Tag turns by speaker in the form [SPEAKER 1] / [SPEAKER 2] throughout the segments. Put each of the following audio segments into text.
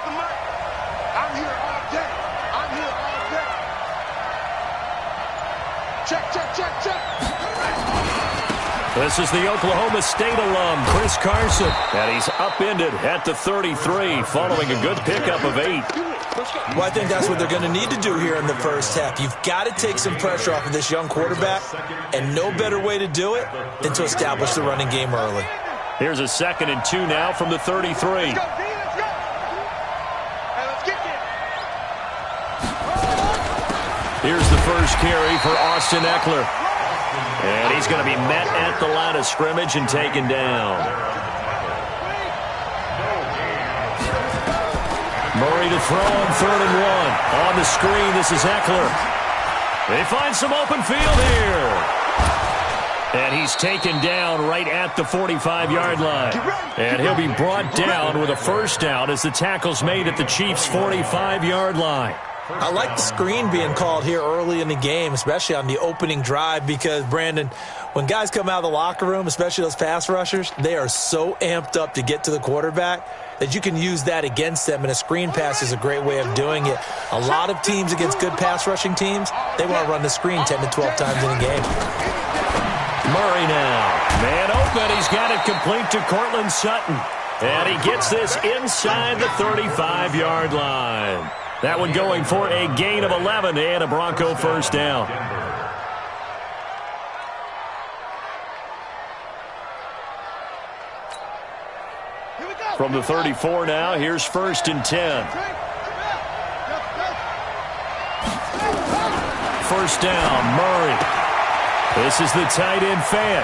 [SPEAKER 1] I'm here all day. I'm here all day. Check, check, check, check.
[SPEAKER 2] This is the Oklahoma State alum, Chris Carson, and he's upended at the 33 following a good pickup of 8.
[SPEAKER 3] Well, I think that's what they're going to need to do here in the first half. You've got to take some pressure off of this young quarterback, and no better way to do it than to establish the running game early.
[SPEAKER 2] Here's a 2nd and 2 now from the 33. Here's the first carry for Austin Eckler. And he's going to be met at the line of scrimmage and taken down. Murray to throw on 3rd and 1. On the screen, this is Eckler. They find some open field here. And he's taken down right at the 45-yard line. And he'll be brought down with a first down as the tackle's made at the Chiefs' 45-yard line.
[SPEAKER 3] I like the screen being called here early in the game, especially on the opening drive, because, Brandon, when guys come out of the locker room, especially those pass rushers, they are so amped up to get to the quarterback that you can use that against them, and a screen pass is a great way of doing it. A lot of teams against good pass rushing teams, they want to run the screen 10 to 12 times in a game.
[SPEAKER 2] Murray now. Man open. He's got it complete to Cortland Sutton. And he gets this inside the 35-yard line. That one going for a gain of 11 and a Bronco first down. From the 34 now, here's 1st and 10. First down, Murray. This is the tight end Fant.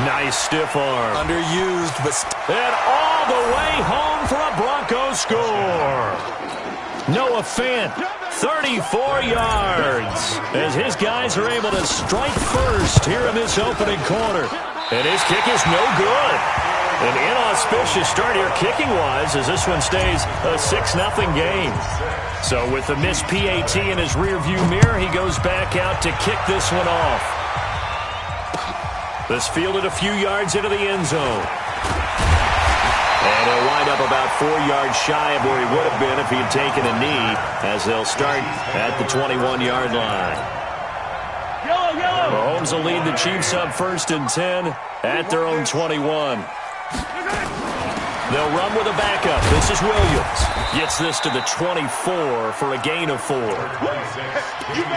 [SPEAKER 2] Nice stiff arm.
[SPEAKER 3] Underused, but...
[SPEAKER 2] And all the way home for a Bronco score. Noah Fant, 34 yards, as his guys are able to strike first here in this opening quarter. And his kick is no good. An inauspicious start here kicking-wise as this one stays a 6-0 game. So with the missed PAT in his rearview mirror, he goes back out to kick this one off. This fielded a few yards into the end zone. And he'll wind up about 4 yards shy of where he would have been if he had taken a knee, as they'll start at the 21-yard line. Mahomes will lead the Chiefs up 1st and 10 at their own 21. They'll run with a backup. This is Williams. Gets this to the 24 for a gain of 4.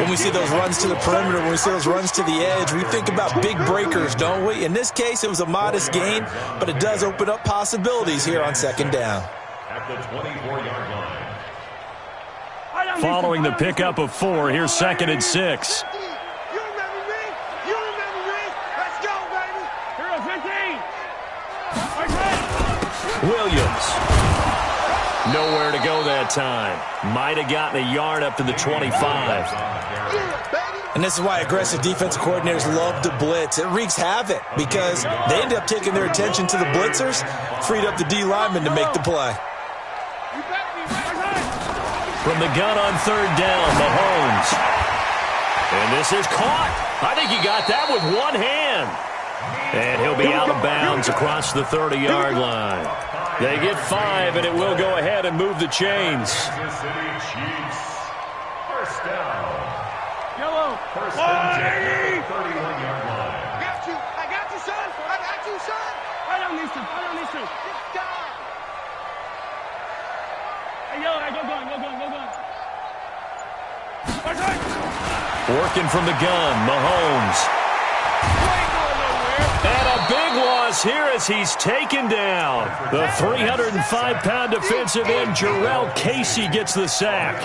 [SPEAKER 3] When we see those runs to the perimeter, when we see those runs to the edge, we think about big breakers, don't we? In this case, it was a modest gain, but it does open up possibilities here on 2nd down.
[SPEAKER 1] At the 24-yard line.
[SPEAKER 2] Following the pickup of 4, here's 2nd and 6. Williams. Nowhere to go that time. Might have gotten a yard up to the 25.
[SPEAKER 3] And this is why aggressive defensive coordinators love to blitz. It wreaks havoc because they end up taking their attention to the blitzers, freed up the D lineman to make the play.
[SPEAKER 2] From the gun on 3rd down, Mahomes. And this is caught. I think he got that with one hand. And he'll be out of bounds across the 30-yard line. They get 5, and it will go ahead and move the chains.
[SPEAKER 1] First down. First and 10 at the 31-yard line.
[SPEAKER 4] I got you, son. I got you, son. I don't need to. Hey, yo, go gun.
[SPEAKER 2] Working from the gun, Mahomes. And a big loss here as he's taken down. The 305-pound defensive end, Jarrell Casey, gets the sack.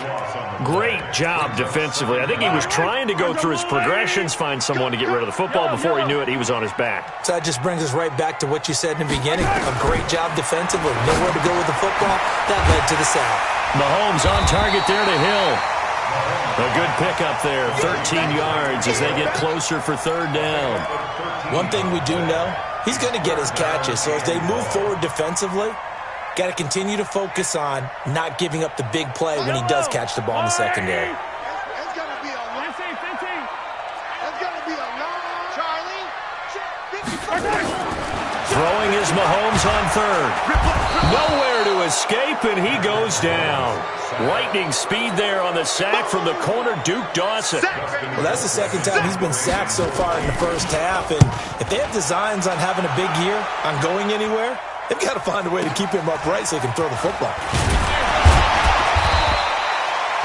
[SPEAKER 2] Great job defensively. I think he was trying to go through his progressions, find someone to get rid of the football. Before he knew it, he was on his back.
[SPEAKER 3] So that just brings us right back to what you said in the beginning. A great job defensively. Nowhere to go with the football. That led to the sack.
[SPEAKER 2] Mahomes on target there to Hill. A good pickup there, 13 yards as they get closer for 3rd down.
[SPEAKER 3] One thing we do know, he's going to get his catches. So as they move forward defensively, got to continue to focus on not giving up the big play when he does catch the ball in the secondary.
[SPEAKER 4] It's going to be a long. It's going to be a long. Charlie.
[SPEAKER 2] Throwing is Mahomes on third. Nowhere to escape, and he goes down. Lightning speed there on the sack from the corner, Duke Dawson.
[SPEAKER 3] Well, that's the second time he's been sacked so far in the first half, and if they have designs on having a big year, on going anywhere, they've got to find a way to keep him upright so he can throw the football.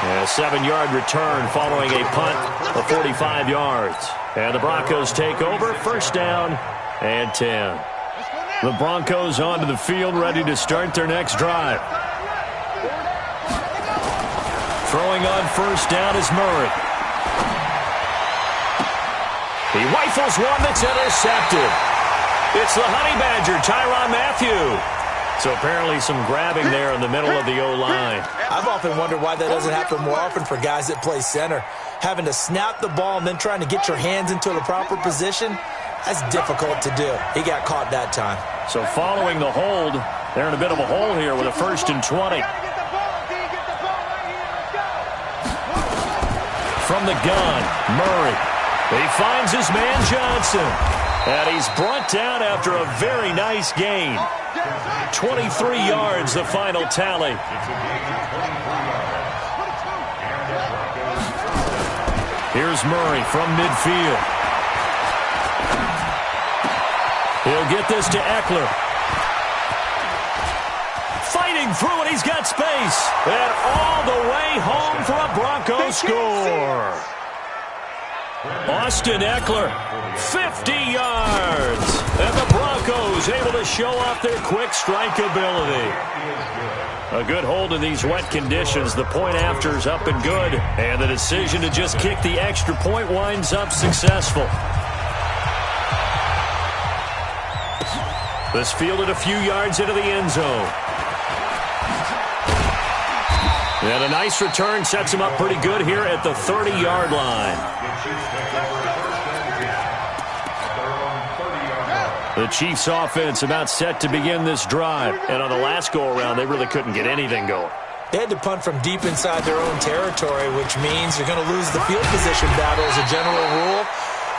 [SPEAKER 2] A 7-yard return following a punt of 45 yards. And the Broncos take over, first down and 10. The Broncos onto the field, ready to start their next drive. Throwing on first down is Murray. He rifles one that's intercepted. It's the Honey Badger, Tyrann Mathieu. So apparently some grabbing there in the middle of the O-line.
[SPEAKER 3] I've often wondered why that doesn't happen more often for guys that play center. Having to snap the ball and then trying to get your hands into the proper position, that's difficult to do. He got caught that time.
[SPEAKER 2] So following the hold, they're in a bit of a hole here with a 1st and 20. From the gun, Murray. He finds his man Johnson. And he's brought down after a very nice gain. 23 yards, the final tally. Here's Murray from midfield. He'll get this to Eckler. Fighting through it, he's got space. And all the way home for a Broncos score. Austin Eckler, 50 yards. And the Broncos able to show off their quick strike ability. A good hold in these wet conditions. The point after is up and good. And the decision to just kick the extra point winds up successful. This fielded a few yards into the end zone. And a nice return sets him up pretty good here at the 30-yard line. The Chiefs' offense about set to begin this drive. And on the last go-around, they really couldn't get anything going.
[SPEAKER 3] They had to punt from deep inside their own territory, which means you're going to lose the field position battle as a general rule.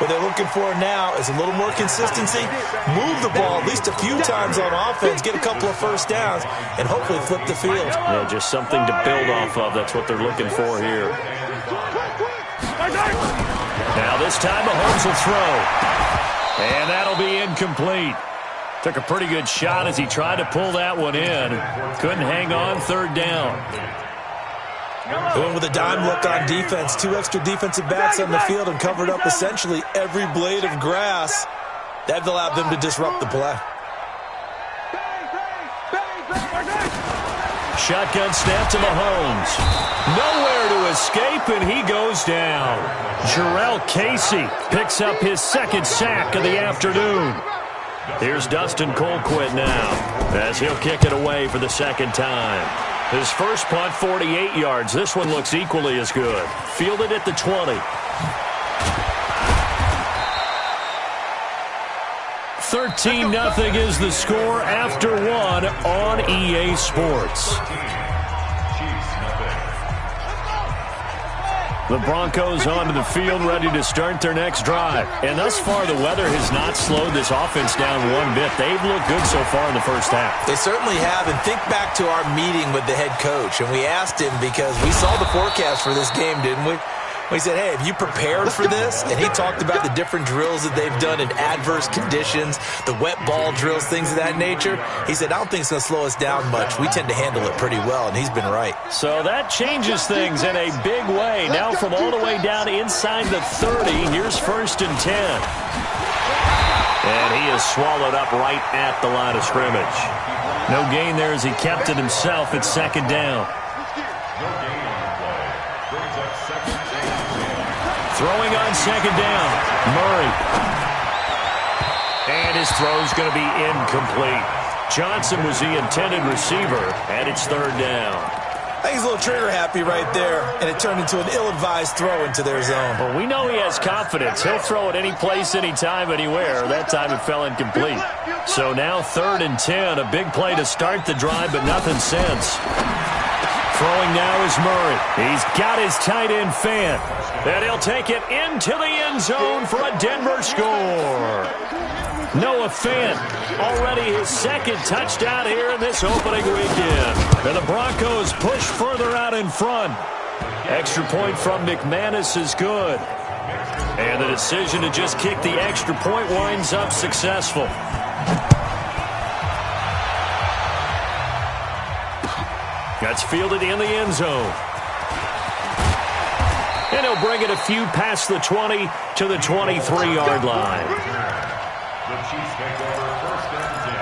[SPEAKER 3] What they're looking for now is a little more consistency, move the ball at least a few times on offense, get a couple of first downs, and hopefully flip the field.
[SPEAKER 2] Yeah, just something to build off of. That's what they're looking for here. Now this time Mahomes will throw. And that'll be incomplete. Took a pretty good shot as he tried to pull that one in. Couldn't hang on, third down.
[SPEAKER 3] Going with a dime look on defense. 2 extra defensive backs on the field and covered up essentially every blade of grass. That allowed them to disrupt the play.
[SPEAKER 2] Shotgun snap to Mahomes. Nowhere to escape, and he goes down. Jarrell Casey picks up his 2nd sack of the afternoon. Here's Dustin Colquitt now as he'll kick it away for the 2nd time. His first punt, 48 yards. This one looks equally as good. Fielded at the 20. 13-0 is the score after 1 on EA Sports. The Broncos onto the field, ready to start their next drive. And thus far, the weather has not slowed this offense down one bit. They've looked good so far in the first half.
[SPEAKER 3] They certainly have. And think back to our meeting with the head coach. And we asked him because we saw the forecast for this game, didn't we? We said, hey, have you prepared for this? And he talked about the different drills that they've done in adverse conditions, the wet ball drills, things of that nature. He said, I don't think it's going to slow us down much. We tend to handle it pretty well, and he's been right.
[SPEAKER 2] So that changes things in a big way. Now from all the way down inside the 30, here's 1st and 10. And he is swallowed up right at the line of scrimmage. No gain there as he kept it himself at 2nd down. Throwing on 2nd down, Murray. And his throw's going to be incomplete. Johnson was the intended receiver, and it's 3rd down.
[SPEAKER 3] I think he's a little trigger happy right there, and it turned into an ill-advised throw into their zone.
[SPEAKER 2] Well, we know he has confidence. He'll throw it any place, anytime, anywhere. That time it fell incomplete. So now 3rd and 10, a big play to start the drive, but nothing since. Throwing now is Murray. He's got his tight end Fant. And he'll take it into the end zone for a Denver score. Noah Fant, already his second touchdown here in this opening weekend. And the Broncos push further out in front. Extra point from McManus is good. And the decision to just kick the extra point winds up successful. That's fielded in the end zone. And he'll bring it a few past the 20 to the 23-yard line.
[SPEAKER 1] The Chiefs take over first and 10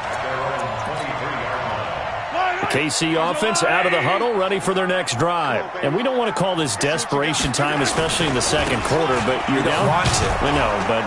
[SPEAKER 1] at their own 23-yard line.
[SPEAKER 2] The KC offense out of the huddle, ready for their next drive. And we don't want to call this desperation time, especially in the second quarter, but you're down.
[SPEAKER 3] Want to.
[SPEAKER 2] I know, but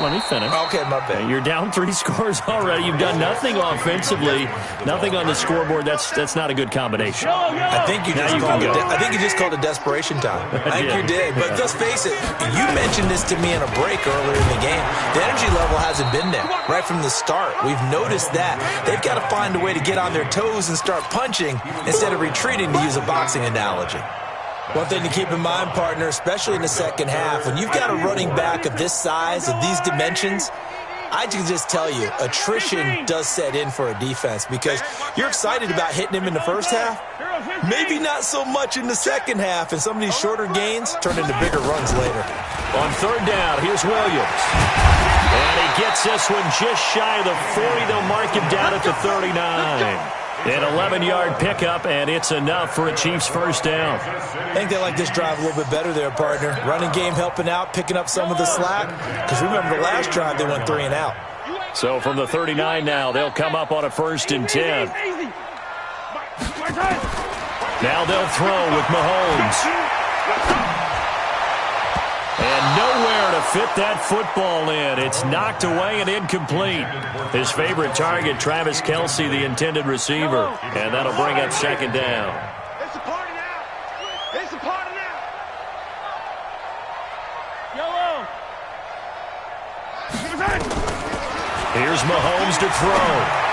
[SPEAKER 2] let me finish.
[SPEAKER 3] Okay, my bad.
[SPEAKER 2] You're down 3 scores already. You've done nothing offensively, nothing on the scoreboard. That's not a good combination.
[SPEAKER 3] I think you just called it desperation time. I think you did. But let's face it, you mentioned this to me in a break earlier in the game. The energy level hasn't been there right from the start. We've noticed that. They've got to find a way to get on their toes and start punching instead of retreating, to use a boxing analogy. One thing to keep in mind, partner, especially in the second half, when you've got a running back of this size, of these dimensions, I can just tell you, attrition does set in for a defense because you're excited about hitting him in the first half. Maybe not so much in the second half, and some of these shorter gains turn into bigger runs later.
[SPEAKER 2] On third down, here's Williams. And he gets this one just shy of the 40. They'll mark him down at the 39. An 11-yard pickup, and it's enough for a Chiefs first down.
[SPEAKER 3] I think they like this drive a little bit better there, partner. Running game helping out, picking up some of the slack. Because remember, the last drive they went 3 and out.
[SPEAKER 2] So from the 39 now, they'll come up on a 1st and 10. Now they'll throw with Mahomes. And nowhere to fit that football in. It's knocked away and incomplete. His favorite target, Travis Kelce, the intended receiver. And that'll bring up 2nd down.
[SPEAKER 4] It's a party now. It's a party now. Yellow.
[SPEAKER 2] Here's Mahomes to throw.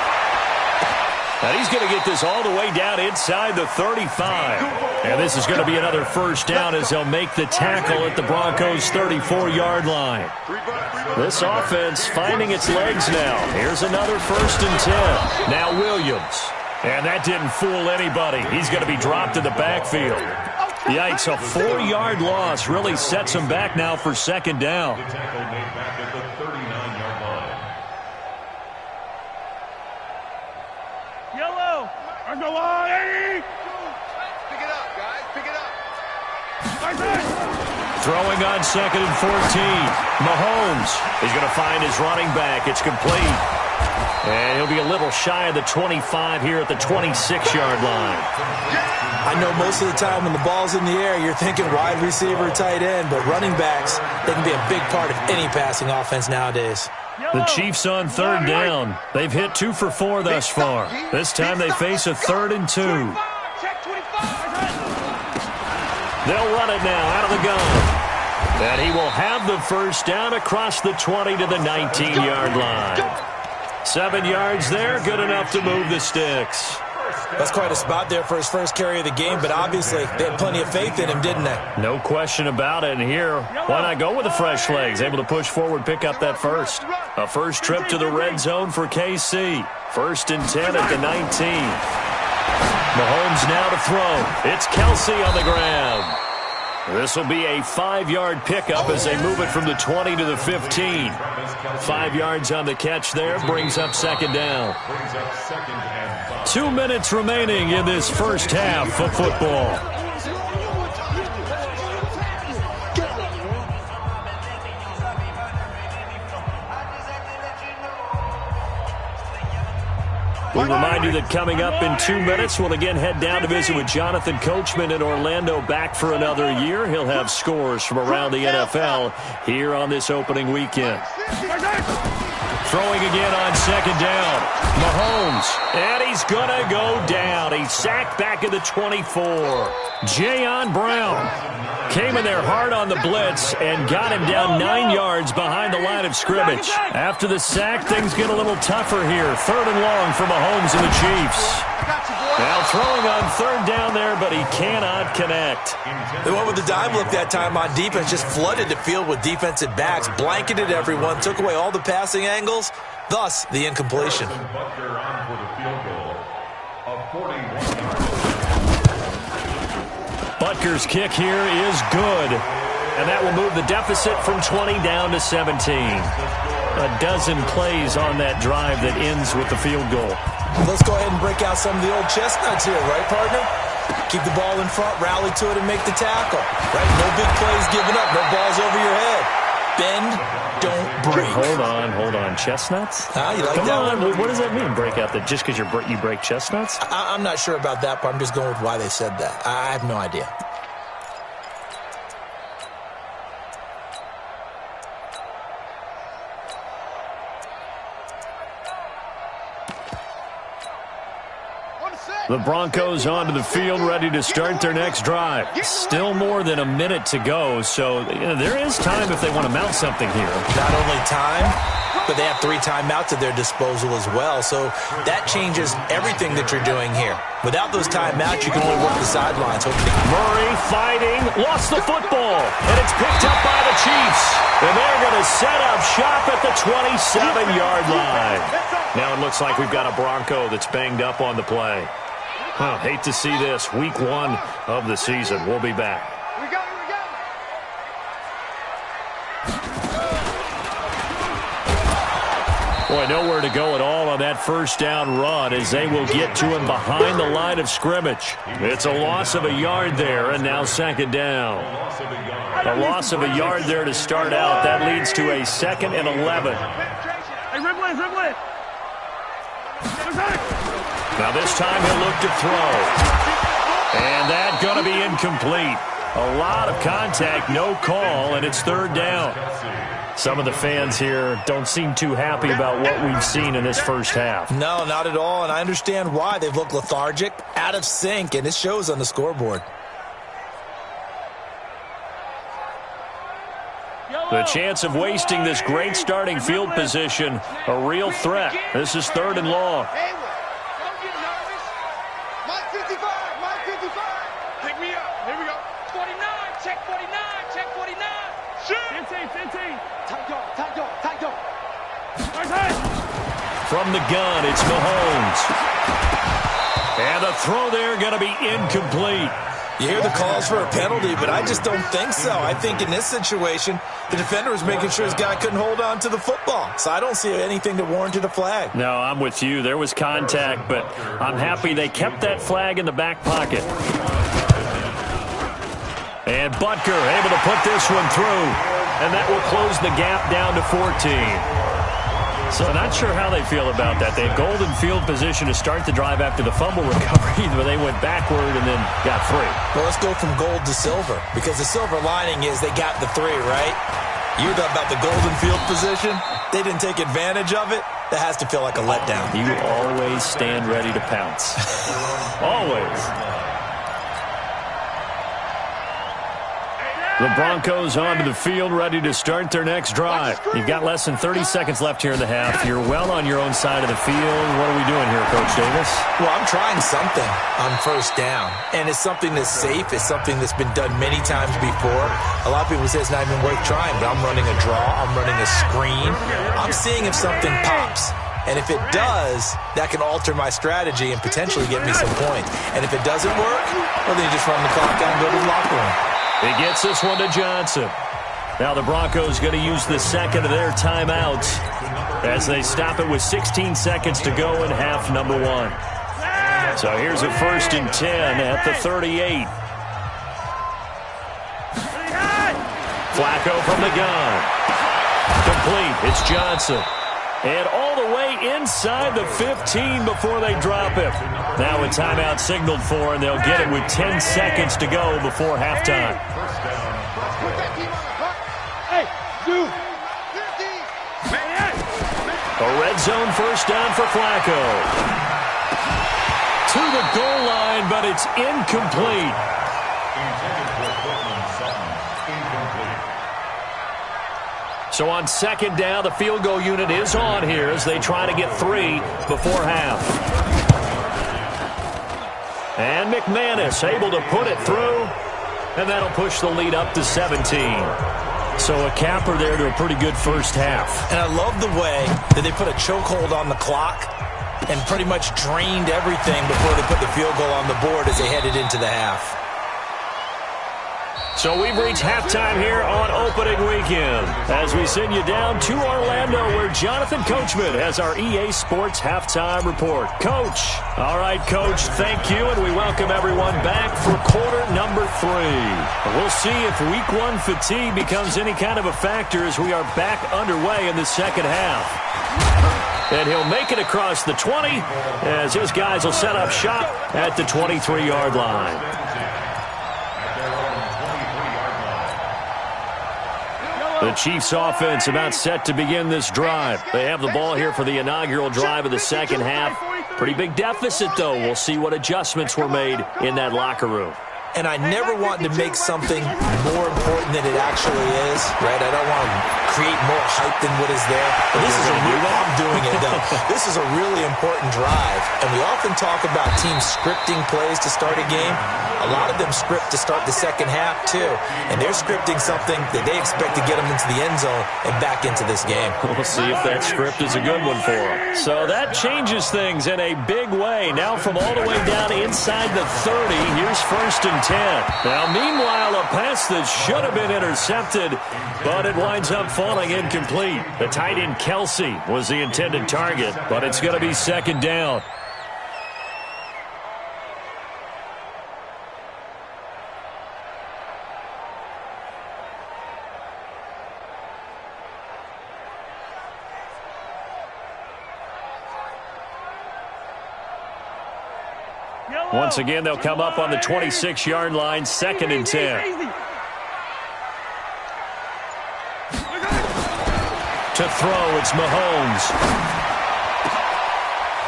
[SPEAKER 2] And he's going to get this all the way down inside the 35. And this is going to be another first down as they'll make the tackle at the Broncos' 34-yard line. This offense finding its legs now. Here's another 1st and 10. Now Williams. And that didn't fool anybody. He's going to be dropped in the backfield. Yikes, a 4-yard loss really sets him back now for 2nd down.
[SPEAKER 1] The tackle made back at the 39-yard line.
[SPEAKER 4] Yellow. Pick it up, guys. Pick it up.
[SPEAKER 2] Throwing on 2nd and 14. Mahomes is going to find his running back. It's complete. And he'll be a little shy of the 25 here at the 26-yard line.
[SPEAKER 3] I know most of the time when the ball's in the air, you're thinking wide receiver, tight end, but running backs, they can be a big part of any passing offense nowadays.
[SPEAKER 2] The Chiefs on 3rd down. They've hit 2 for 4 thus far. This time they face a 3rd and 2. They'll run it now out of the gun. And he will have the first down across the 20 to the 19-yard line. 7 yards there, good enough to move the sticks.
[SPEAKER 3] That's quite a spot there for his first carry of the game, but obviously they had plenty of faith in him, didn't they?
[SPEAKER 2] No question about it. And here, why not go with the fresh legs? Able to push forward, pick up that first. A first trip to the red zone for KC. 1st and 10 at the 19. Mahomes now to throw. It's Kelce on the ground. This will be a 5-yard pickup as they move it from the 20 to the 15. 5 yards on the catch there, brings up 2nd down. 2 minutes remaining in this first half of football. We remind you that coming up in 2 minutes, we'll again head down to visit with Jonathan Coachman in Orlando, back for another year. He'll have scores from around the NFL here on this opening weekend. Throwing again on 2nd down. Mahomes, and he's going to go down. He's sacked back at the 24. Jayon Brown came in there hard on the blitz and got him down 9 yards behind the line of scrimmage. After the sack, things get a little tougher here. 3rd and long for Mahomes and the Chiefs. Now throwing on 3rd down there, but he cannot connect.
[SPEAKER 3] They went with the dime look that time on defense, just flooded the field with defensive backs, blanketed everyone, took away all the passing angles, thus the incompletion.
[SPEAKER 1] Butker on for the field goal of 41 yards.
[SPEAKER 2] Butker's kick here is good, and that will move the deficit from 20 down to 17. A dozen plays on that drive that ends with the field goal.
[SPEAKER 3] Let's go ahead and break out some of the old chestnuts here, right, partner? Keep the ball in front, rally to it, and make the tackle. Right? No big plays given up, no balls over your head. Bend, don't break.
[SPEAKER 2] Hold on. Chestnuts?
[SPEAKER 3] You like
[SPEAKER 2] Come
[SPEAKER 3] that
[SPEAKER 2] on.
[SPEAKER 3] one?
[SPEAKER 2] What does that mean, break out? That just because you break chestnuts?
[SPEAKER 3] I'm not sure about that, but I'm just going with why they said that. I have no idea.
[SPEAKER 2] The Broncos onto the field, ready to start their next drive. Still more than a minute to go, so there is time if they want to mount something here.
[SPEAKER 3] Not only time, but they have 3 timeouts at their disposal as well, so that changes everything that you're doing here. Without those timeouts, you can only work the sidelines.
[SPEAKER 2] Murray fighting, lost the football, and it's picked up by the Chiefs. And they're going to set up shop at the 27-yard line. Now it looks like we've got a Bronco that's banged up on the play. Hate to see this. Week 1 of the season. We'll be back.
[SPEAKER 4] We got it.
[SPEAKER 2] Boy, nowhere to go at all on that first down run as they will get to him behind the line of scrimmage. It's a loss of a yard there, and now 2nd down. A loss of a yard there to start out. That leads to a 2nd and 11.
[SPEAKER 4] Hey, Riblin.
[SPEAKER 2] Now this time he'll look to throw. And that's going to be incomplete. A lot of contact, no call, and it's 3rd down. Some of the fans here don't seem too happy about what we've seen in this first half.
[SPEAKER 3] No, not at all, and I understand why. They've looked lethargic, out of sync, and it shows on the scoreboard.
[SPEAKER 2] The chance of wasting this great starting field position, a real threat. This is 3rd and long.
[SPEAKER 4] Hey, don't get nervous. Mike 55. Pick me up. Here we go. 49. Check 49. Shoot. 15. Tight dog.
[SPEAKER 2] From the gun, it's Mahomes. And the throw there going to be incomplete.
[SPEAKER 3] You hear the calls for a penalty, but I just don't think so. I think in this situation, the defender was making sure his guy couldn't hold on to the football. So I don't see anything that warranted a flag.
[SPEAKER 2] No, I'm with you. There was contact, but I'm happy they kept that flag in the back pocket. And Butker able to put this one through, and that will close the gap down to 14. So not sure how they feel about that. They had golden field position to start the drive after the fumble recovery, but they went backward and then got 3.
[SPEAKER 3] Well, let's go from gold to silver, because the silver lining is they got the 3, right? You're talking about the golden field position. They didn't take advantage of it. That has to feel like a letdown.
[SPEAKER 2] You always stand ready to pounce. Always. The Broncos onto the field, ready to start their next drive. You've got less than 30 seconds left here in the half. You're well on your own side of the field. What are we doing here, Coach Davis?
[SPEAKER 3] Well, I'm trying something on 1st down, and it's something that's safe. It's something that's been done many times before. A lot of people say it's not even worth trying, but I'm running a draw. I'm running a screen. I'm seeing if something pops. And if it does, that can alter my strategy and potentially get me some points. And if it doesn't work, well, then you just run the clock out and go to the locker room.
[SPEAKER 2] He gets this one to Johnson. Now the Broncos going to use the 2nd of their timeouts as they stop it with 16 seconds to go in half number 1. So here's a 1st and 10 at the 38. Flacco from the gun. Complete. It's Johnson. And all the way inside the 15 before they drop him. Now a timeout signaled for, and they'll get it with 10 seconds to go before halftime.
[SPEAKER 4] Hey, dude.
[SPEAKER 2] A red zone 1st down for Flacco. To the goal line, but it's incomplete.
[SPEAKER 1] Intended for Courtland Sutton. Incomplete.
[SPEAKER 2] So on second down, the field goal unit is on here as they try to get 3 before half. And McManus able to put it through, and that'll push the lead up to 17. So a capper there to a pretty good first half.
[SPEAKER 3] And I love the way that they put a chokehold on the clock and pretty much drained everything before they put the field goal on the board as they headed into the half.
[SPEAKER 2] So we've reached halftime here on opening weekend as we send you down to Orlando where Jonathan Coachman has our EA Sports halftime report. Coach. All right, Coach, thank you, and we welcome everyone back for quarter number 3. We'll see if week 1 fatigue becomes any kind of a factor as we are back underway in the second half. And he'll make it across the 20 as his guys will set up shop at the 23-yard line. The Chiefs offense about set to begin this drive. They have the ball here for the inaugural drive of the second half. Pretty big deficit, though. We'll see what adjustments were made in that locker room.
[SPEAKER 3] And I never want to make something more important than it actually is, right? I don't want to create more hype than what is there. But this is I'm doing it, though. This is a really important drive. And we often talk about teams scripting plays to start a game. A lot of them script to start the second half, too. And they're scripting something that they expect to get them into the end zone and back into this game.
[SPEAKER 2] We'll see if that script is a good one for them. So that changes things in a big way. Now from all the way down inside the 30, here's 1st and 10. Now, meanwhile, a pass that should have been intercepted, but it winds up falling incomplete. The tight end Kelsey was the intended target, but it's going to be 2nd down. Once again, they'll come up on the 26-yard line, 2nd and 10. To throw, it's Mahomes.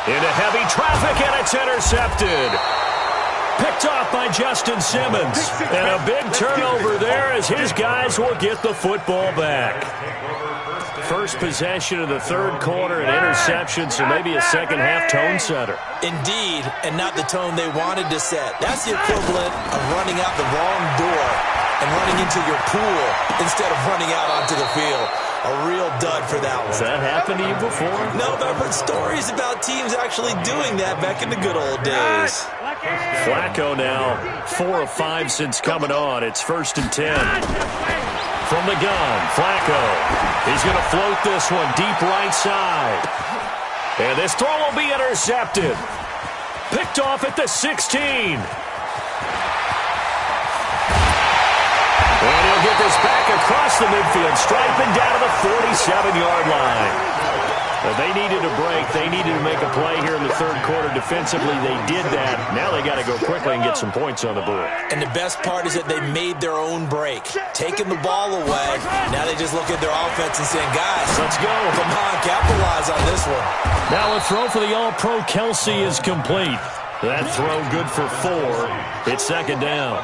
[SPEAKER 2] Into heavy traffic, and it's intercepted. Picked off by Justin Simmons. And a big turnover there as his guys will get the football back. First possession of the 3rd quarter, an interception, so maybe a second-half tone setter.
[SPEAKER 3] Indeed, and not the tone they wanted to set. That's the equivalent of running out the wrong door and running into your pool instead of running out onto the field. A real dud for that one.
[SPEAKER 2] Has that happened to you before?
[SPEAKER 3] No, but I've heard stories about teams actually doing that back in the good old days.
[SPEAKER 2] Flacco now 4 of 5 since coming on. It's 1st and 10. From the gun, Flacco. He's going to float this one deep right side. And this throw will be intercepted. Picked off at the 16. And he'll get this back across the midfield, striping down to the 47-yard line. They needed a break. They needed to make a play here in the 3rd quarter defensively. They did that. Now they got to go quickly and get some points on the board.
[SPEAKER 3] And the best part is that they made their own break. Taking the ball away. Now they just look at their offense and saying, guys, let's go. Come on, capitalize on this one.
[SPEAKER 2] Now a throw for the All-Pro Kelsey is complete. That throw good for 4. It's 2nd down.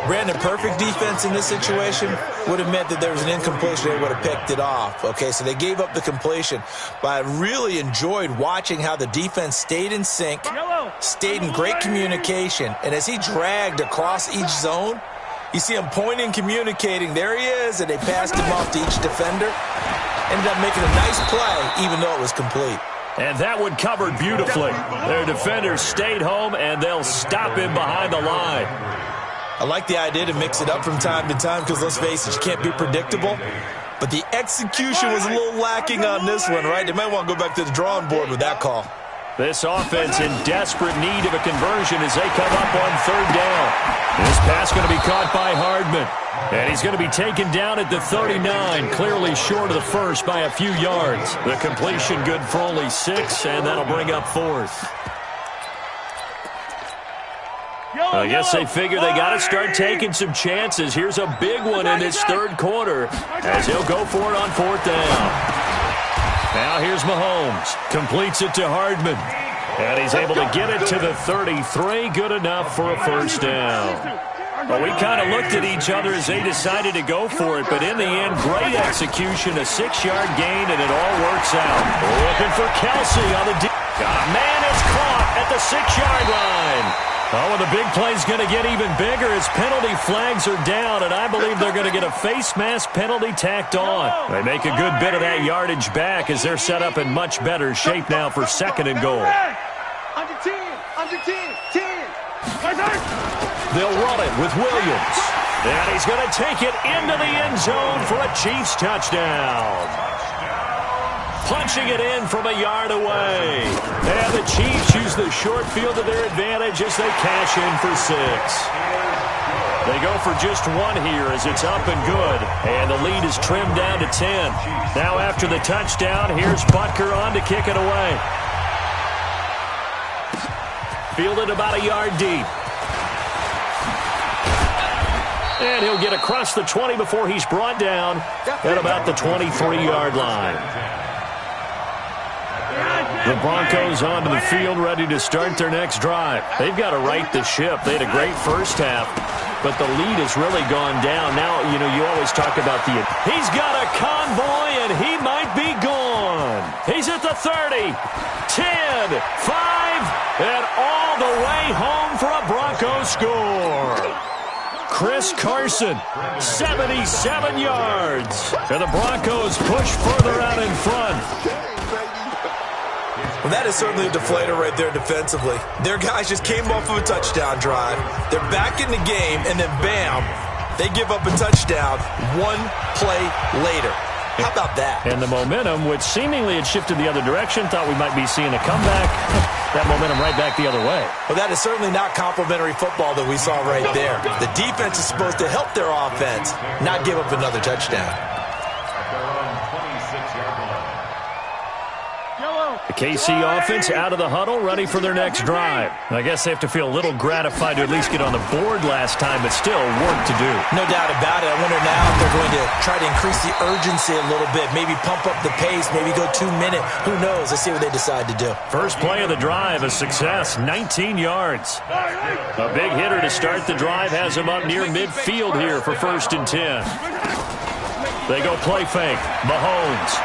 [SPEAKER 3] Brandon, perfect defense in this situation would have meant that there was an incompletion. They would have picked it off. Okay, so they gave up the completion. But I really enjoyed watching how the defense stayed in sync, stayed in great communication. And as he dragged across each zone, you see him pointing, communicating. There he is, and they passed him off to each defender. Ended up making a nice play, even though it was complete.
[SPEAKER 2] And that one covered beautifully. Their defenders stayed home, and they'll stop him behind the line.
[SPEAKER 3] I like the idea to mix it up from time to time because, let's face it, you can't be predictable. But the execution was a little lacking on this one, right? They might want to go back to the drawing board with that call.
[SPEAKER 2] This offense in desperate need of a conversion as they come up on 3rd down. This pass going to be caught by Hardman. And he's going to be taken down at the 39, clearly short of the first by a few yards. The completion good for only 6, and that'll bring up 4th. I guess they figure they got to start taking some chances. Here's a big one in this 3rd quarter as he'll go for it on 4th down. Now here's Mahomes. Completes it to Hardman. And he's able to get it to the 33. Good enough for a 1st down. Well, we kind of looked at each other as they decided to go for it, but in the end, great execution, a 6-yard gain, and it all works out. Looking for Kelsey on the deep. Man is caught at the 6-yard line. Oh, and the big play's going to get even bigger as penalty flags are down, and I believe they're going to get a face mask penalty tacked on. They make a good bit of that yardage back as they're set up in much better shape now for 2nd and goal.
[SPEAKER 4] Under 10, under 10, 10.
[SPEAKER 2] They'll run it with Williams. And he's going to take it into the end zone for a Chiefs touchdown. Punching it in from a yard away. And the Chiefs use the short field to their advantage as they cash in for 6. They go for just 1 here as it's up and good. And the lead is trimmed down to 10. Now after the touchdown, here's Butker on to kick it away. Fielded about a yard deep. And he'll get across the 20 before he's brought down at about the 23-yard line. The Broncos onto the field ready to start their next drive. They've got to right the ship. They had a great first half, but the lead has really gone down. Now, you know, you always talk about the... He's got a convoy, and he might be gone. He's at the 30, 10, 5, and all the way home for a Broncos score. Chris Carson, 77 yards. And the Broncos push further out in front.
[SPEAKER 3] Well, that is certainly a deflator right there defensively. Their guys just came off of a touchdown drive. They're back in the game, and then bam, they give up a touchdown 1 play later. How about that?
[SPEAKER 2] And the momentum, which seemingly had shifted the other direction, thought we might be seeing a comeback. That momentum right back the other way.
[SPEAKER 3] Well, that is certainly not complimentary football that we saw right there. The defense is supposed to help their offense, not give up another touchdown.
[SPEAKER 2] The KC offense out of the huddle, ready for their next drive. I guess they have to feel a little gratified to at least get on the board last time, but still work to do.
[SPEAKER 3] No doubt about it. I wonder now if they're going to try to increase the urgency a little bit, maybe pump up the pace, maybe go 2-minute. Who knows? Let's see what they decide to do.
[SPEAKER 2] First play of the drive, a success, 19 yards. A big hitter to start the drive has him up near midfield here for 1st and 10. They go play fake. Mahomes.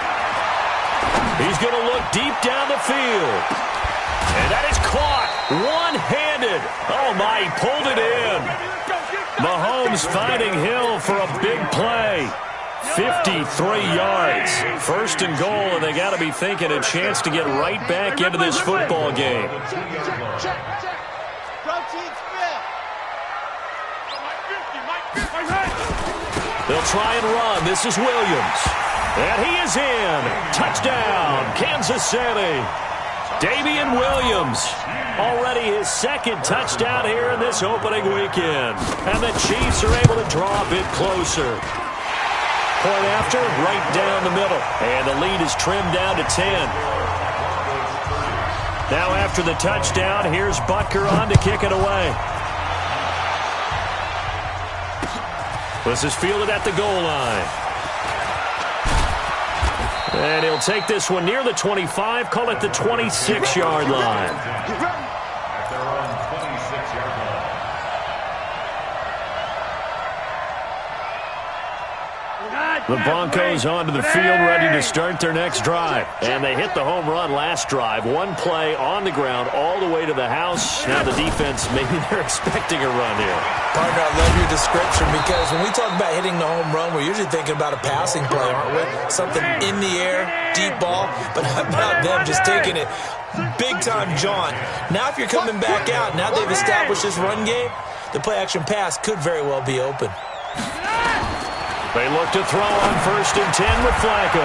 [SPEAKER 2] He's going to look deep down the field. And that is caught one-handed. Oh, my, he pulled it in. Mahomes finding Hill for a big play. 53 yards. 1st and goal, and they got to be thinking a chance to get right back into this football game. They'll try and run. This is Williams. And he is in. Touchdown, Kansas City. Damian Williams, already his 2nd touchdown here in this opening weekend. And the Chiefs are able to draw a bit closer. Point after, right down the middle. And the lead is trimmed down to 10. Now after the touchdown, here's Butker on to kick it away. This is fielded at the goal line. And he'll take this one near the 25, call it the 26-yard line. The Broncos onto the field ready to start their next drive. And they hit the home run last drive. 1 play on the ground all the way to the house. Now the defense, maybe they're expecting a run here.
[SPEAKER 3] Partner, I love your description because when we talk about hitting the home run, we're usually thinking about a passing play, aren't we? Something in the air, deep ball. But how about them just taking it big-time jaunt? Now if you're coming back out, now they've established this run game, the play-action pass could very well be open.
[SPEAKER 2] They look to throw on 1st and 10 with Flacco.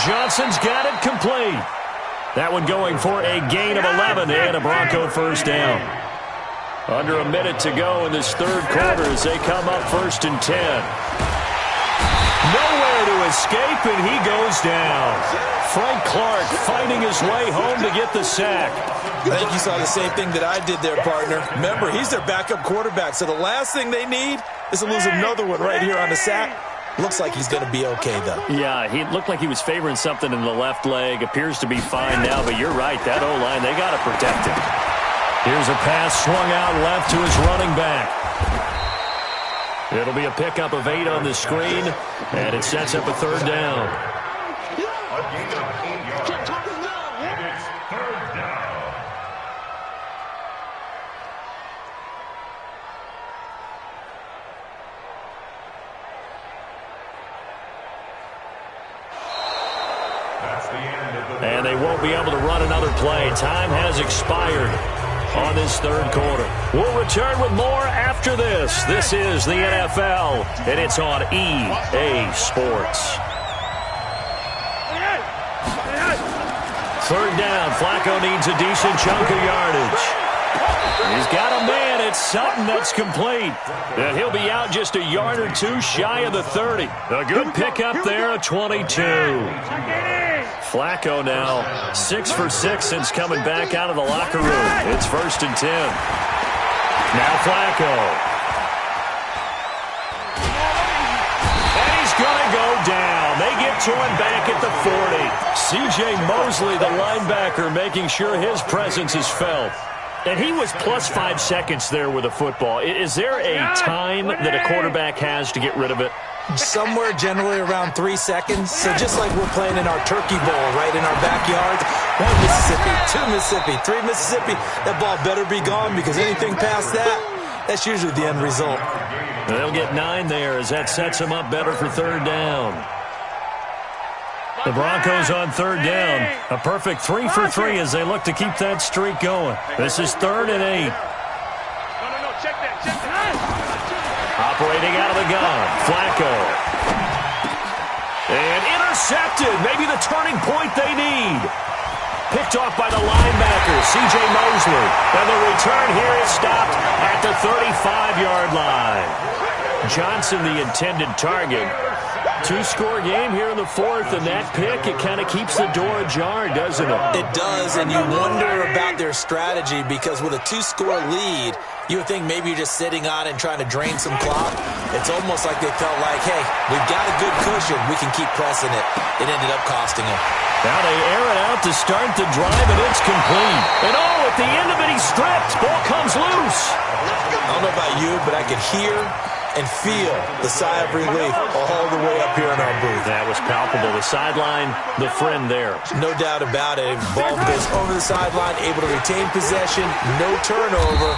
[SPEAKER 2] Johnson's got it complete. That one going for a gain of 11 and a Bronco 1st down. Under a minute to go in this 3rd quarter as they come up 1st and 10. Nowhere to escape, and he goes down. Frank Clark fighting his way home to get the sack.
[SPEAKER 3] I think you saw the same thing that I did there, partner. Remember, he's their backup quarterback, so the last thing they need is to lose another one right here on the sack. Looks like he's going to be okay, though.
[SPEAKER 2] Yeah, he looked like he was favoring something in the left leg. Appears to be fine now, but you're right. That O-line, they got to protect him. Here's a pass swung out left to his running back. It'll be a pickup of 8 on the screen, and it sets up a third down.
[SPEAKER 1] A gain of 8 yards. And it's third down. That's the end of the...
[SPEAKER 2] And they won't be able to run another play. Time has expired on this third quarter. We'll return with more after this. This is the NFL, and it's on EA Sports. Third down. Flacco needs a decent chunk of yardage. He's got a man. It's Sutton that's complete. And he'll be out just a yard or two shy of the 30. A good pickup there, a 22. Flacco now 6 for 6 since coming back out of the locker room. It's 1st and 10. Now Flacco. And he's going to go down. They get to him back at the 40. C.J. Mosley, the linebacker, making sure his presence is felt. And he was plus 5 seconds there with the football. Is there a time that a quarterback has to get rid of it?
[SPEAKER 3] Somewhere generally around 3 seconds. So just like we're playing in our turkey bowl right in our backyard, 1 Mississippi, 2 Mississippi, 3 Mississippi, that ball better be gone because anything past that, that's usually the end result.
[SPEAKER 2] They'll get 9 there as that sets them up better for third down. The Broncos on third down. A perfect 3 for 3 as they look to keep that streak going. This is 3rd and 8.
[SPEAKER 4] No, check that.
[SPEAKER 2] Operating out of the gun, Flacco. And intercepted. Maybe the turning point they need. Picked off by the linebacker, C.J. Mosley. And the return here is stopped at the 35-yard line. Johnson, the intended target. 2-score game here in the 4th, and that pick, it kind of keeps the door ajar, doesn't it?
[SPEAKER 3] It does, and you wonder about their strategy because with a 2-score lead, you would think maybe you're just sitting on it and trying to drain some clock. It's almost like they felt like, hey, we've got a good cushion. We can keep pressing it. It ended up costing them.
[SPEAKER 2] Now they air it out to start the drive, and it's complete. And at the end of it, he's stripped. Ball comes loose.
[SPEAKER 3] I don't know about you, but I could hear and feel the sigh of relief all the way up here in our booth.
[SPEAKER 2] That was palpable. The sideline, the friend there.
[SPEAKER 3] No doubt about it. Ball goes over the sideline, able to retain possession, no turnover.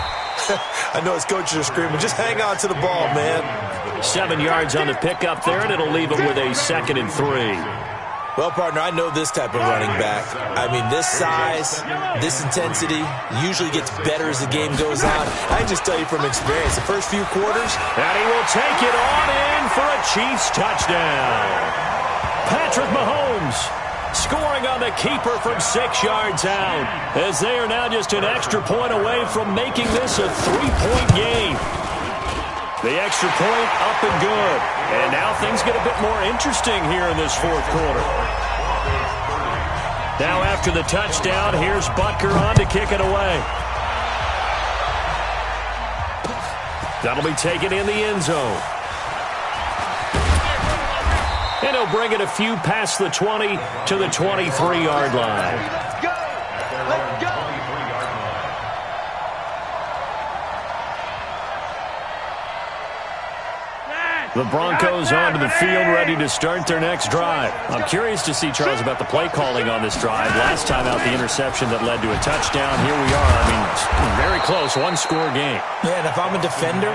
[SPEAKER 3] I know his coaches are screaming, just hang on to the ball, man.
[SPEAKER 2] 7 yards on the pickup there, and it'll leave him with a 2nd and 3.
[SPEAKER 3] Well, partner, I know this type of running back. I mean, this size, this intensity usually gets better as the game goes on. I can just tell you from experience, the first few quarters.
[SPEAKER 2] And he will take it on in for a Chiefs touchdown. Patrick Mahomes scoring on the keeper from 6 yards out, as they are now just an extra point away from making this a 3-point game. The extra point up and good. And now things get a bit more interesting here in this 4th quarter. Now after the touchdown, here's Butker on to kick it away. That'll be taken in the end zone. And he'll bring it a few past the 20 to the 23-yard line.
[SPEAKER 4] Let's go.
[SPEAKER 2] The Broncos onto the field, ready to start their next drive. I'm curious to see, Charles, about the play calling on this drive. Last time out, the interception that led to a touchdown. Here we are. I mean, very close, 1-score game.
[SPEAKER 3] Man, if I'm a defender,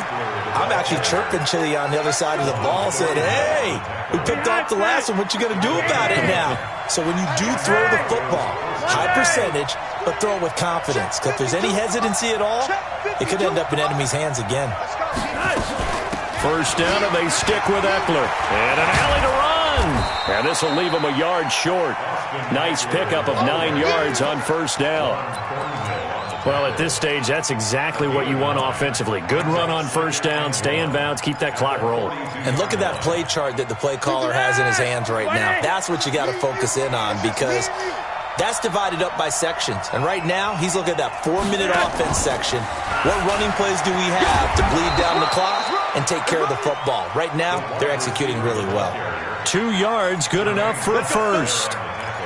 [SPEAKER 3] I'm actually chirping Chili on the other side of the ball, saying, hey, we picked off the last one. What you going to do about it now? So when you do throw the football, high percentage, but throw it with confidence. Because if there's any hesitancy at all, it could end up in enemy's hands again.
[SPEAKER 2] First down, and they stick with Eckler. And an alley to run. And this will leave him a yard short. Nice pickup of 9 yards on first down. Well, at this stage, that's exactly what you want offensively. Good run on first down, stay in bounds, keep that clock rolling.
[SPEAKER 3] And look at that play chart that the play caller has in his hands right now. That's what you got to focus in on because that's divided up by sections. And right now, he's looking at that 4-minute offense section. What running plays do we have to bleed down the clock and take care of the football? Right now, they're executing really well.
[SPEAKER 2] 2 yards, good enough for a first.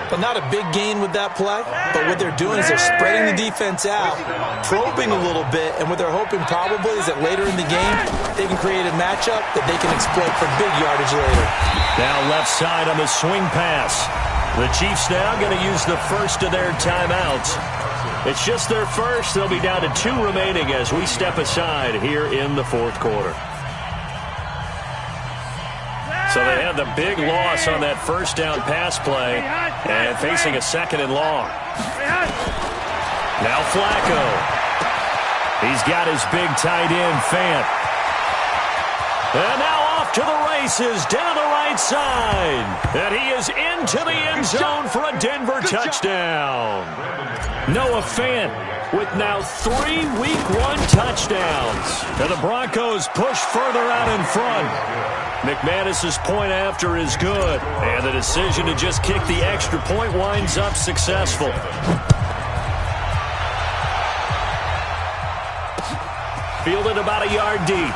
[SPEAKER 3] But not a big gain with that play. But what they're doing is they're spreading the defense out, probing a little bit, and what they're hoping probably is that later in the game, they can create a matchup that they can exploit for big yardage later.
[SPEAKER 2] Now left side on the swing pass. The Chiefs now going to use the first of their timeouts. It's just their first. They'll be down to 2 remaining as we step aside here in the fourth quarter. So they had the big loss on that first down pass play and facing a 2nd and long. Now Flacco. He's got his big tight end, Fant. And now off to the races down the right side. And he is into the end zone for a Denver touchdown. Noah Fant with now 3 Week 1 touchdowns. And the Broncos push further out in front. McManus's point after is good. And the decision to just kick the extra point winds up successful. Fielded about a yard deep.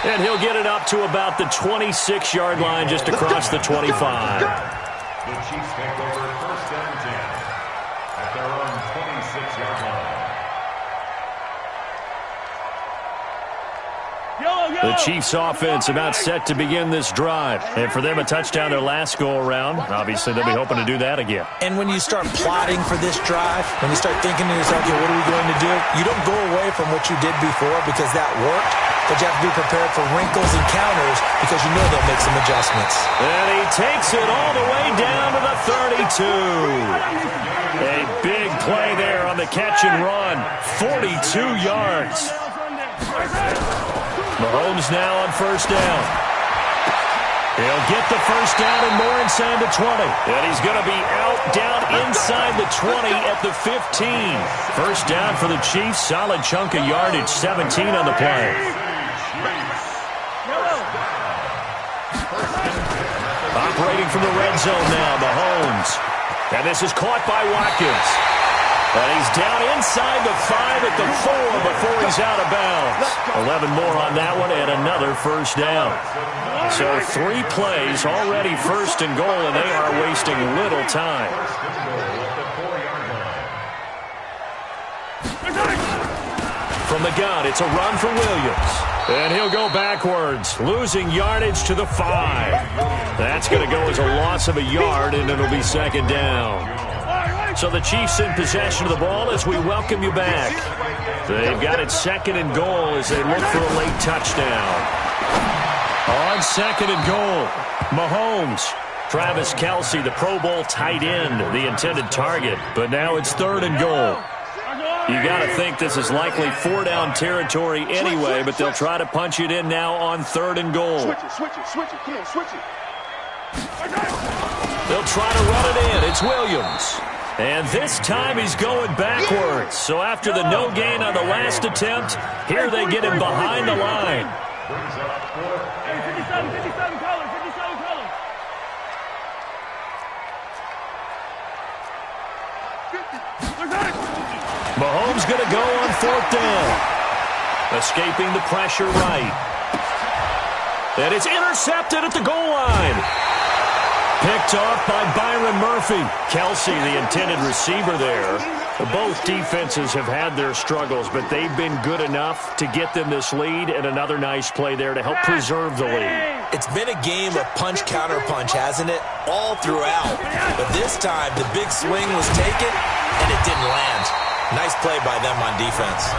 [SPEAKER 2] And he'll get it up to about the 26-yard line just across the 25.
[SPEAKER 1] The Chiefs take over 1st and 10 at their own 26-yard line.
[SPEAKER 2] The Chiefs offense about set to begin this drive. And for them, a touchdown their last go-around. Obviously, they'll be hoping to do that again.
[SPEAKER 3] And when you start plotting for this drive, when you start thinking to yourself, okay, what are we going to do? You don't go away from what you did before because that worked, but you have to be prepared for wrinkles and counters because you know they'll make some adjustments.
[SPEAKER 2] And he takes it all the way down to the 32. A big play there on the catch and run. 42 yards. Mahomes now on 1st down. He'll get the 1st down and more inside the 20. And he's going to be out down inside the 20 at the 15. 1st down for the Chiefs. Solid chunk of yardage. 17 on the play. Operating from the red zone now, Mahomes. And this is caught by Watkins. And he's down inside the 5 at the 4 before he's out of bounds. 11 more on that one and another 1st down. So 3 plays already 1st and goal, and they are wasting little time. From the gun, it's a run for Williams. And he'll go backwards, losing yardage to the 5. That's going to go as a loss of a yard, and it'll be 2nd down. So the Chiefs in possession of the ball as we welcome you back. They've got it 2nd and goal as they look for a late touchdown. On 2nd and goal, Mahomes. Travis Kelce, the Pro Bowl tight end, the intended target. But now it's 3rd and goal. You got to think this is likely 4-down territory anyway, but they'll try to punch it in now on 3rd and goal.
[SPEAKER 4] Switch it. Come on, switch it.
[SPEAKER 2] They'll try to run it in. It's Williams. And this time he's going backwards. So after the no gain on the last attempt, here they get him behind the line.
[SPEAKER 4] 57 colors.
[SPEAKER 2] Mahomes going to go on 4th down. Escaping the pressure right. And it's intercepted at the goal line. Picked off by Byron Murphy. Kelce, the intended receiver there. Both defenses have had their struggles, but they've been good enough to get them this lead, and another nice play there to help preserve the lead.
[SPEAKER 3] It's been a game of punch-counter-punch, hasn't it? All throughout. But this time, the big swing was taken, and it didn't land. Nice play by them on defense.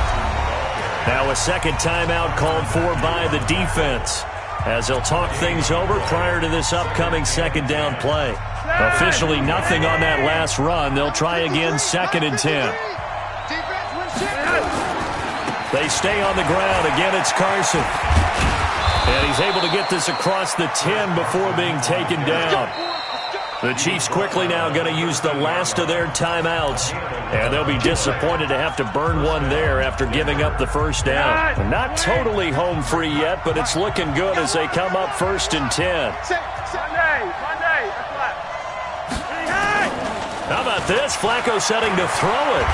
[SPEAKER 2] Now a 2nd timeout called for by the defense, as they'll talk things over prior to this upcoming 2nd down play. Officially nothing on that last run. They'll try again 2nd and 10. They stay on the ground. Again, it's Carson. And he's able to get this across the 10 before being taken down. The Chiefs quickly now going to use the last of their timeouts. And they'll be disappointed to have to burn one there after giving up the 1st down. Not totally home free yet, but it's looking good as they come up 1st and 10. How about this? Flacco setting to throw it.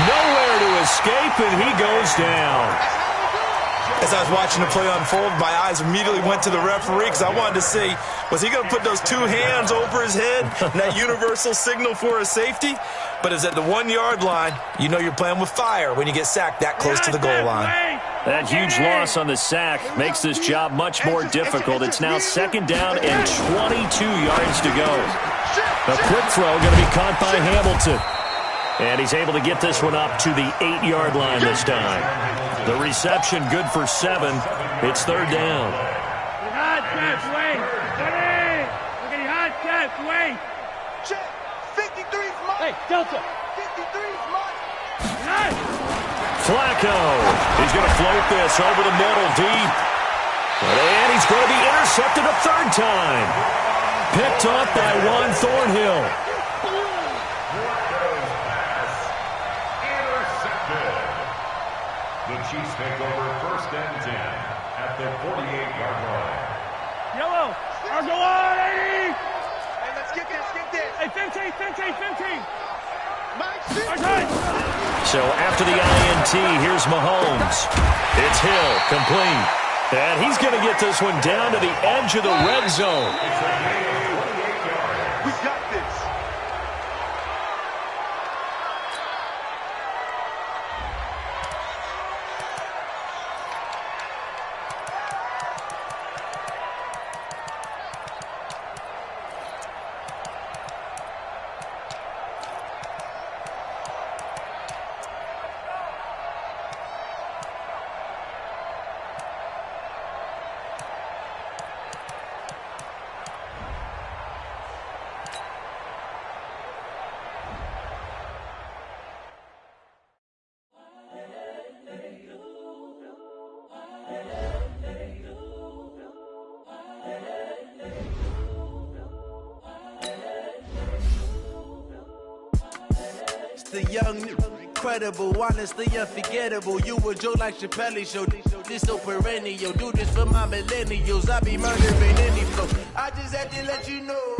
[SPEAKER 2] Nowhere to escape, and he goes down.
[SPEAKER 3] As I was watching the play unfold, my eyes immediately went to the referee because I wanted to see, was he going to put those two hands over his head, that universal signal for a safety? But it's at the 1 yard line. You know you're playing with fire when you get sacked that close to the goal line.
[SPEAKER 2] That huge loss on the sack makes this job much more difficult. It's now 2nd down and 22 yards to go. A quick throw going to be caught by Hamilton. And he's able to get this one up to the 8-yard line this time. The reception good for 7. It's 3rd down.
[SPEAKER 4] Hot catch, wait. Look at the hot catch, wait. Check. 53's mine. Hey, Delta. 53's mine.
[SPEAKER 2] Flacco. He's going to float this over the middle deep. And he's going to be intercepted a 3rd time. Picked off by Juan Thornhill.
[SPEAKER 1] The Chiefs take over 1st and 10 at the 48-yard line.
[SPEAKER 4] Yellow. I'll go on, 80. Hey, let's get this. Hey, 15.
[SPEAKER 2] So after the INT, here's Mahomes. It's Hill, complete. And he's going to get this one down to the edge of the red zone.
[SPEAKER 4] We got this.
[SPEAKER 5] The young, incredible, honestly unforgettable. You a Joe like Chappelle show. This so perennial. Do this for my millennials. I be murdering any flow. I just had to let you know.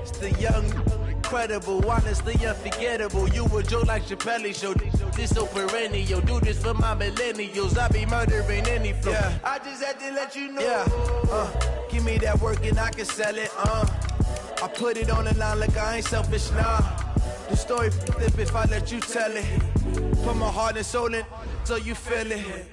[SPEAKER 5] It's the young, incredible, honestly unforgettable. You a Joe like Chappelle show. This so perennial. Do this for my millennials. I be murdering any flow. Yeah. I just had to let you know. Yeah. Give me that work and I can sell it. I put it on the line like I ain't selfish, nah. The story flip if I let you tell it. Put my heart and soul in so you feel it.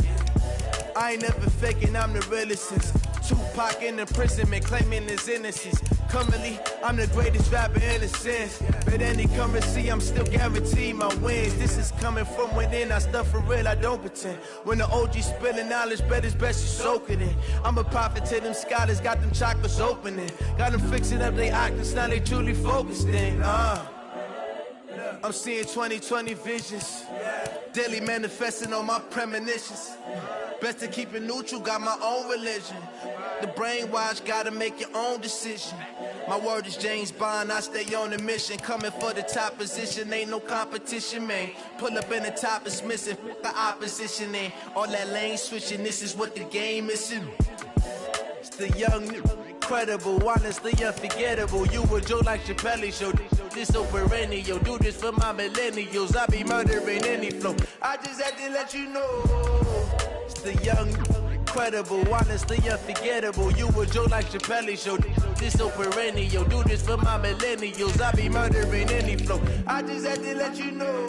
[SPEAKER 5] I ain't never faking, I'm the realest since Tupac in imprisonment, claiming his innocence. Currently, I'm the greatest rapper in a sense. But any currency, I'm still guaranteed my wins. This is coming from within, I stuff for real, I don't pretend. When the OG spilling knowledge, bet it's best you soak it in. I'm a prophet to them scholars, got them chakras opening. Got them fixing up they octaves, now they truly focused in. I'm seeing 2020 visions, daily manifesting on my premonitions. Best to keep it neutral, got my own religion. The brainwash, gotta make your own decision. My word is James Bond, I stay on a mission. Coming for the top position, ain't no competition, man. Pull up in the top, it's missing, the opposition ain't. All that lane switching, this is what the game is. It's the young, incredible, honestly unforgettable. You a Joe like Chappelle show. This so perennial. Do this for my millennials. I be murdering any flow. I just had to let you know. It's the young, incredible, honestly unforgettable. You a Joe like Chappelle show. This so perennial. Do this for my millennials. I be murdering any flow. I just had to let you know.